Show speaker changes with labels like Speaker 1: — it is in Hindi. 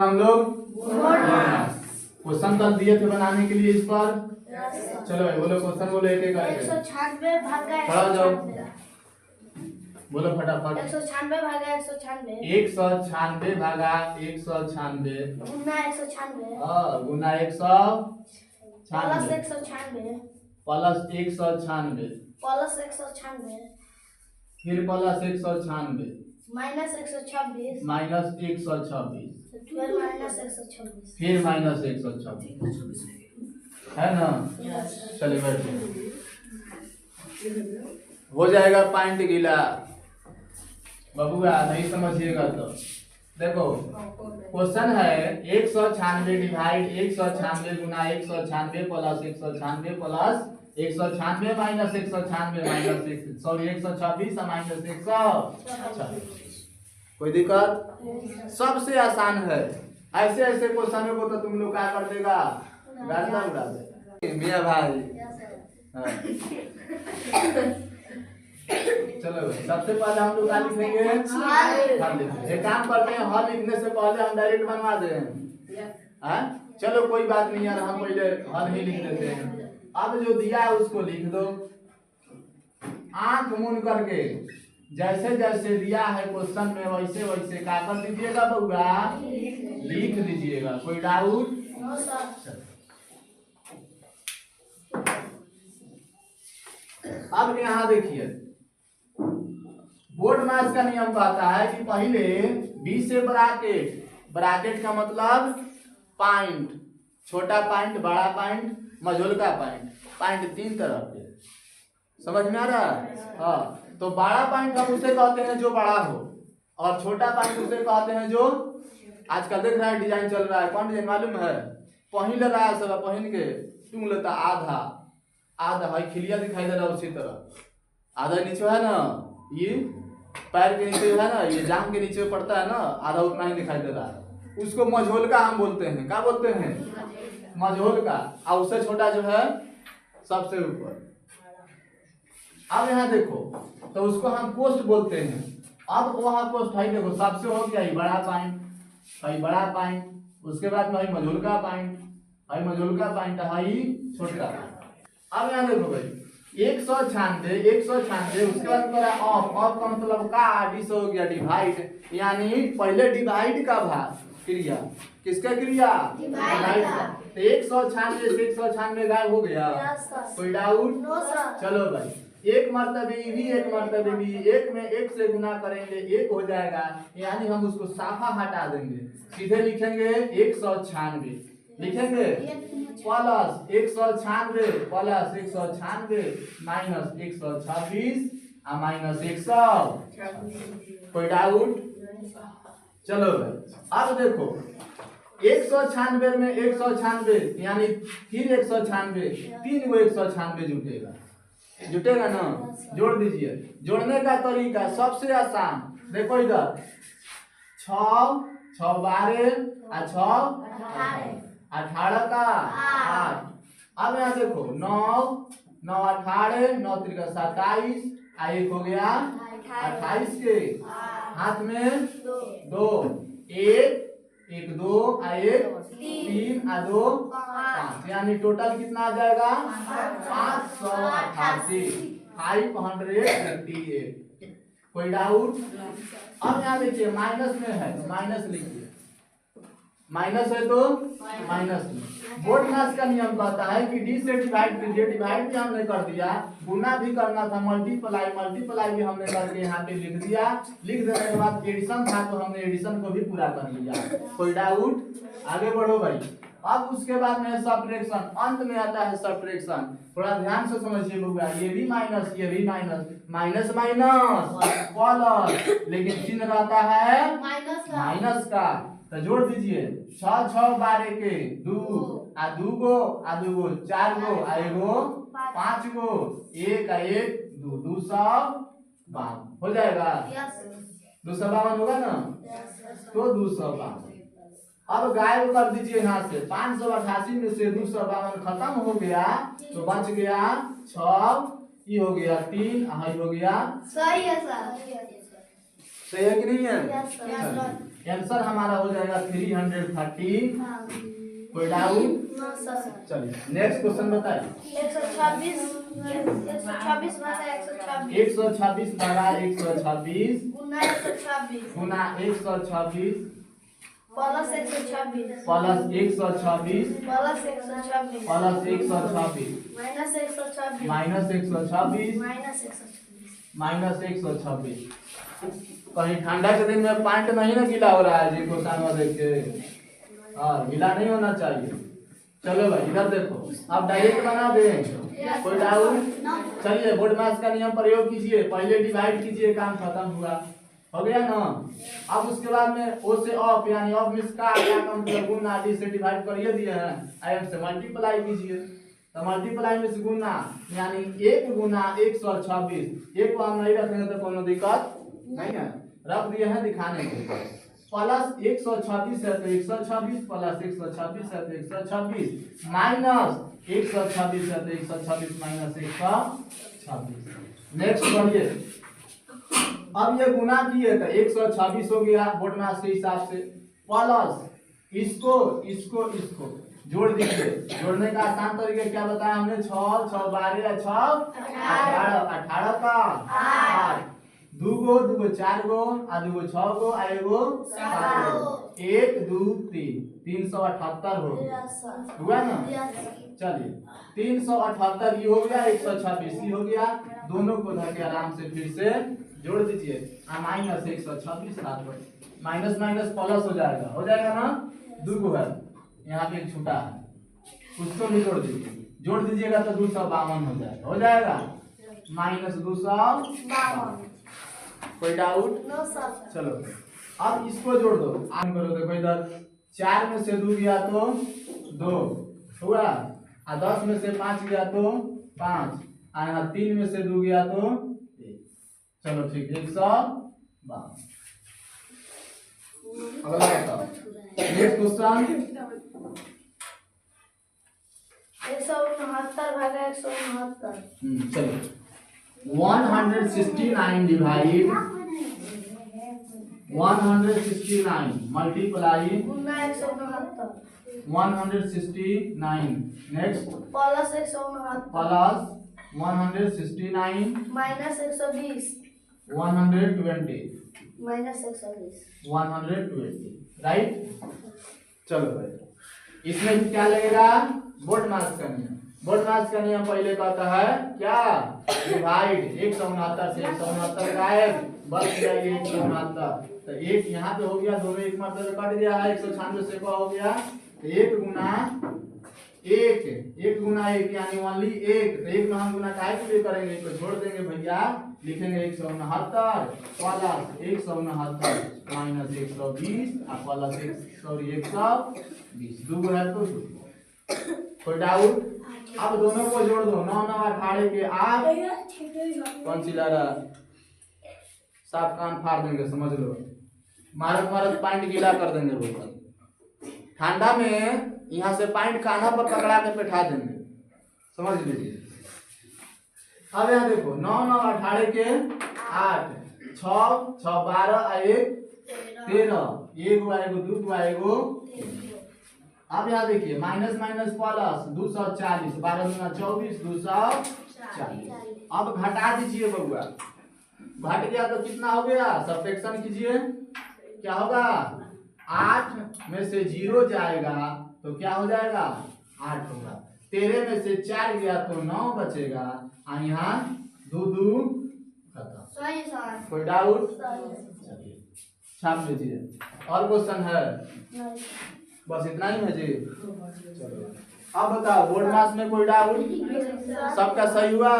Speaker 1: हम लोग क्वेश्चन कल दिए थे बनाने के लिए इस पर। चलो भाई बोलो क्वेश्चन बोलो एक एक करके।
Speaker 2: 196 भागा
Speaker 1: खड़ा हो जाओ बोलो फटाफट।
Speaker 2: 196 भागा 196
Speaker 1: 196 भागा 196
Speaker 2: गुना 196
Speaker 1: गुना 196
Speaker 2: प्लस 196
Speaker 1: प्लस 196
Speaker 2: प्लस 196
Speaker 1: फिर प्लस 196
Speaker 2: माइनस 126
Speaker 1: माइनस 126
Speaker 2: फिर माइनस 126
Speaker 1: फिर माइनस 126 है ना। चलिए बैठे हो जाएगा पॉइंट गीला। बबुआ नहीं समझिएगा तो देखो क्वेश्चन है 196 डिवाइड 196 गुना 196 plus 196 plus 196 minus 196 minus sorry 126 minus 126। कोई दिक्कत? सबसे आसान है। ऐसे ऐसे क्वेश्चनों को तो तुम लोग क्या कर देगा गर्दा उड़ा देगा मियां भाई। चलो सबसे पहले हम लोग क्या लिखेंगे हल लिखेंगे। एक काम करते हैं हल लिखने से पहले हम डायरेक्ट बनवा दें। चलो कोई बात नहीं यार हम पहले हल ही लिख देते हैं। अब जो दिया है उसको लिख दो आंख मूंद करके। जैसे जैसे दिया है क्वेश्चन में वैसे वैसे क्या कर दीजिएगा बउआ लिख दीजिएगा। कोई डाउट?
Speaker 2: No sir.
Speaker 1: अब यहाँ देखिए बोर्ड मैथ्स का नियम कहता है कि पहले बी से ब्रैकेट। ब्रैकेट का मतलब पॉइंट, छोटा पॉइंट, बड़ा पॉइंट, मझोलका पॉइंट। पॉइंट तीन तरह के समझ में आ रहा है। हाँ तो बड़ा पॉइंट हम उसे कहते हैं जो बड़ा हो और छोटा पॉइंट उसे कहते हैं जो आजकल देख रहा है डिजाइन चल रहा है। कौन डिजाइन मालूम है? पहन ले रहा है सब पहन के तुम लेता आधा आधा है खिलिया दिखाई दे रहा है उसी तरह आधा नीचे है ना ये पैर के नीचे है ना ये जांग के नीचे पड़ता है ना आधा उतना ही दिखाई दे रहा है। उसको मझोलका हम बोलते हैं। क्या बोलते हैं? मझोलका। और उससे छोटा जो है सबसे ऊपर। अब यहाँ देखो तो उसको हम कोष्ठ बोलते हैं। अब वहाँ कोष्ठ है देखो सबसे हो गया बड़ा पॉइंट है बड़ा पॉइंट उसके बाद में है मझोलका पॉइंट है मझोलका पॉइंट है छोटा। अब यहाँ देखो भाई 196 उसके बाद ऑफ का मतलब का डिस हो गया डिवाइड। यानी पहले डिवाइड का भाग क्रिया किसका क्रिया डिवाइड का। तो 196 से 196 गायब हो गया। कोई डाउट?
Speaker 2: No sir.
Speaker 1: चलो भाई एक मर्तबे भी एक मर्तबे भी एक में एक से गुना करेंगे एक हो जाएगा। यानी हम उसको साफा हटा देंगे सीधे लिखेंगे 196 लिखेंगे प्लस 196 प्लस 196 माइनस 126 और माइनस 100। कोई डाउट? चलो भाई अब देखो 196 में 196 यानी फिर 196 तीन गो 196 जुटेगा जुटेगा ना। जोड़ दीजिए। जोड़ने का तरीका सबसे आसान देखो इधर 6 6 12 और 6 18 का 8। अब यहाँ देखो 9 9 18 9 3 27 एक हो गया 28 के हाथ में 2 1 1 2 एक 3 और 2 5 यानी टोटल कितना आ जाएगा 588 588। कोई डाउट? अब यहाँ देखिए माइनस में है माइनस लिखिए। माइनस है तो माइनस में बोर्ड मैथ्स का नियम कहता है कि डी से डिवाइड कीजिए। डिवाइड भी हमने कर दिया गुना भी करना था मल्टीप्लाई भी हमने करके यहाँ पे लिख दिया। लिख देने के बाद एडिशन था तो हमने एडिशन को भी पूरा कर लिया। कोई डाउट? आगे बढ़ो भाई। अब उसके बाद में सब्ट्रैक्शन अंत में आता है सब्ट्रैक्शन। थोड़ा ध्यान से समझिए बउआ ये भी माइनस माइनस प्लस लेकिन चिन्ह रहता है माइनस का। तो जोड़ दीजिए 6 6 12 के 2 आ 2 गो 4 गो आ एगो 5 गो 1 आ 1 2 252 हो जाएगा। 252 होगा ना तो 252। अब गायब कर दीजिए यहाँ से 588 में से 252 खत्म हो गया तो बच गया 6 ये हो गया 3 हो गया।
Speaker 2: सही है सर।
Speaker 1: सही है कि नहीं है? आंसर हमारा हो जाएगा 330। कोई डाउट?
Speaker 2: No sir.
Speaker 1: चलिए नेक्स्ट क्वेश्चन बताइए।
Speaker 2: 126 126 भागा 126
Speaker 1: 126 भागा 126
Speaker 2: गुना 126
Speaker 1: गुना 126 plus 126
Speaker 2: plus 126
Speaker 1: plus 126
Speaker 2: minus 126
Speaker 1: minus 126
Speaker 2: minus 126
Speaker 1: minus 126। कहीं ठंडा के दिन में पैंट नहीं ना गीला हो रहा है जी क्वेश्चन में देख के। हाँ गीला नहीं होना चाहिए। चलो भाई इधर देखो, आप डायरेक्ट बना दें। कोई डाउट? चलिए बोर्ड मास का नियम प्रयोग कीजिए, पहले डिवाइड कीजिए, काम खत्म हुआ, हो गया ना। अब उसके बाद में ओ से ऑफ यानी ऑफ मिस का क्या काम मतलब गुना, डी से डिवाइड करिए दिए हैं, आई एम से मल्टीप्लाई कीजिए। तो मल्टीप्लाई में से गुना यानी 1 गुना 126। एक को हम नहीं रखेंगे तो कोनो दिक्कत नहीं है, रख दिए हैं दिखाने के लिए। प्लस 126 है तो 126 प्लस 126 है तो 126 माइनस 126 है तो 126 माइनस 126। नेक्स्ट बढ़िए। अब ये गुना किए तो 126 हो गया बोर्ड मास के हिसाब से, प्लस इसको इसको इसको जोड़ दीजिए। जोड़ने का आसान तरीका क्या बताया हमने? 6 6 12 6 18 का 8 2 गो 2 गो 4 गो आ 2 गो 6 गो आ 1 गो 7 गो 1 2 3 378 हो गया, हुआ ना। चलिए 378 ये हो गया, 126 ये हो गया, दोनों को धर के आराम से फिर से जोड़ दीजिए। माइनस 126 माइनस माइनस प्लस हो जाएगा ना। 2 गो है यहाँ पे एक छूटा है, उसको भी जोड़ दीजिए। जोड़ दीजिएगा तो 252 हो जाएगा माइनस 252। कोई डाउट?
Speaker 2: No sir.
Speaker 1: चलो अब इसको जोड़ दो, आम करो। देखो इधर 4 में से 2 गया तो 2 हुआ, और 10 में से 5 गया तो 5, और यहाँ 3 में से 2 गया तो 1। चलो ठीक 152। अगला बताओ नेक्स्ट क्वेश्चन।
Speaker 2: 169 भागा 169
Speaker 1: चलिए 169 डिवाइड 169 मल्टीप्लाई
Speaker 2: गुना 169
Speaker 1: 169। Next
Speaker 2: plus 169
Speaker 1: plus 169
Speaker 2: minus 120
Speaker 1: 120
Speaker 2: minus 120
Speaker 1: 120 right. चलो भाई इसमें भी क्या लगेगा? बोर्ड मास का नियम। बोर्ड मास का नियम पहले कहता है क्या? डिवाइड 169 से 169 गायब, बच जाएगी 169। तो एक यहाँ पे हो गया, दोनों एक मरतबे कट गया है, 196 से क्या हो गया? 1 गुना 1 गुना 1 यानी ओनली 1। तो 1 में हम गुना काहे के लिए करेंगे? तो छोड़ देंगे भैया, लिखेंगे 169 प्लस 169 माइनस 120 और प्लस 120 2 गो है तो 2। कोई डाउट? अब दोनों को जोड़ दो, 9 9 18 के 8। कौन सी ला रहा? साफ कान फाड़ देंगे, समझ लो। मारत मारत पैंट गीला कर देंगे लोग। ठंडा में यहाँ से पैंट कान्हा पर पकड़ा के बैठा देंगे, समझ लीजिए। अब यहाँ देखो 9 9 18 के 8 6 6 12 1 13 1 गो आएगो 2 गो आएगो। अब यहाँ देखिए माइनस माइनस प्लस 240 12 गुना 24 240। अब घटा दीजिए बउआ, घट गया तो कितना हो गया? सब्ट्रैक्शन कीजिए, क्या होगा? 8 में से 0 जाएगा तो क्या हो जाएगा? 8 होगा। 13 में से 4 गया तो 9 बचेगा, और यहाँ 2 2 खत्म।
Speaker 2: सही सर।
Speaker 1: कोई डाउट?
Speaker 2: नहीं।
Speaker 1: छाप लीजिए। और क्वेश्चन है? बस इतना ही है जी। चलो अब बताओ बोर्ड मास में कोई डाउट? सबका सही हुआ?